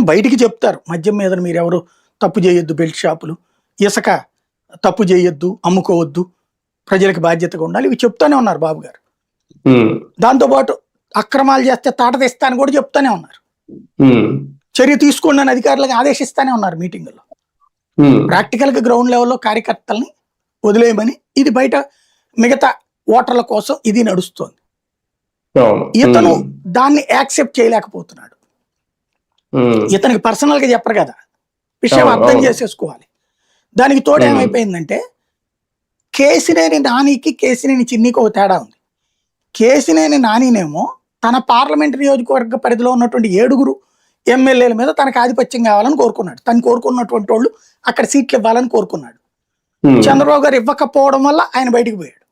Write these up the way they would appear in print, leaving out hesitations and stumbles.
బయటికి చెప్తారు మద్యం మీద మీరెవరు తప్పు చేయొద్దు, బెల్ట్ షాపులు, ఇసుక తప్పు చేయొద్దు, అమ్ముకోవద్దు, ప్రజలకు బాధ్యతగా ఉండాలి, ఇవి చెప్తానే ఉన్నారు బాబు గారు. దాంతోపాటు అక్రమాలు చేస్తే తాట తీస్తానని కూడా చెప్తానే ఉన్నారు. చర్య తీసుకోండి అని అధికారులకు ఆదేశిస్తానే ఉన్నారు మీటింగుల్లో. ప్రాక్టికల్ గా గ్రౌండ్ లెవెల్లో కార్యకర్తల్ని వదిలేయమని, ఇది బయట మిగతా ఓటర్ల కోసం ఇది నడుస్తోంది. ఇతను దాన్ని యాక్సెప్ట్ చేయలేకపోతున్నాడు. ఇతనికి పర్సనల్ గా చెప్పరు కదా, విషయం అర్థం చేసేసుకోవాలి. దానికి తోడు ఏమైపోయిందంటే కేసినేని నానికి కేసినేని చిన్నికి ఒక తేడా ఉంది. కేసినేని నానినేమో తన పార్లమెంట్ నియోజకవర్గ పరిధిలో ఉన్నటువంటి 7 ఎమ్మెల్యేల మీద తనకు ఆధిపత్యం కావాలని కోరుకున్నాడు. తను కోరుకున్నటువంటి వాళ్ళు అక్కడ సీట్లు ఇవ్వాలని కోరుకున్నాడు. చంద్రబాబు గారు ఇవ్వకపోవడం వల్ల ఆయన బయటికి పోయాడు,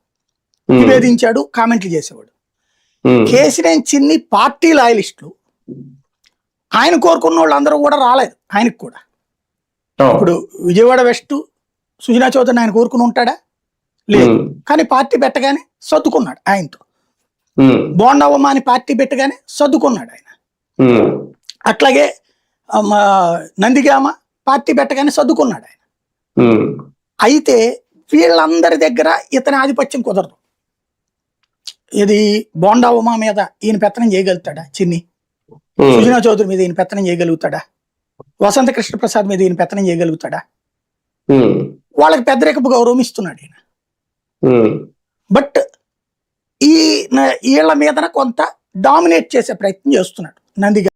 నివేదించాడు, కామెంట్లు చేసేవాడు. కేసినేని చిన్ని పార్టీ లాయలిస్టులు, ఆయన కోరుకున్న వాళ్ళు అందరూ కూడా రాలేదు ఆయనకు కూడా. ఇప్పుడు విజయవాడ వెస్ట్ సుజనా చౌదరిని ఆయన కోరుకుని ఉంటాడా? లేదు. కానీ పార్టీ పెట్టగానే సర్దుకున్నాడు ఆయనతో. బోండవ్వమ్మ అని పార్టీ పెట్టగానే సర్దుకున్నాడు ఆయన. అట్లాగే నందిగామ పార్టీ పెట్టగానే సర్దుకున్నాడు ఆయన. అయితే వీళ్ళందరి దగ్గర ఇతని ఆధిపత్యం కుదరదు. ఇది బోండవ్వమ్మ మీద ఈయన పెత్తనం చేయగలుగుతాడా చిన్ని? సుజనా చౌదరి మీద ఈయన పెత్తనం చేయగలుగుతాడా? వసంత కృష్ణ ప్రసాద్ మీద ఈయన పెత్తనం చేయగలుగుతాడా? వాళ్ళకి పెద్దరికపు గౌరవం ఇస్తున్నాడు ఈయన. బట్ ఈ వీళ్ళ మీద కొంత డామినేట్ చేసే ప్రయత్నం చేస్తున్నాడు నందిగా.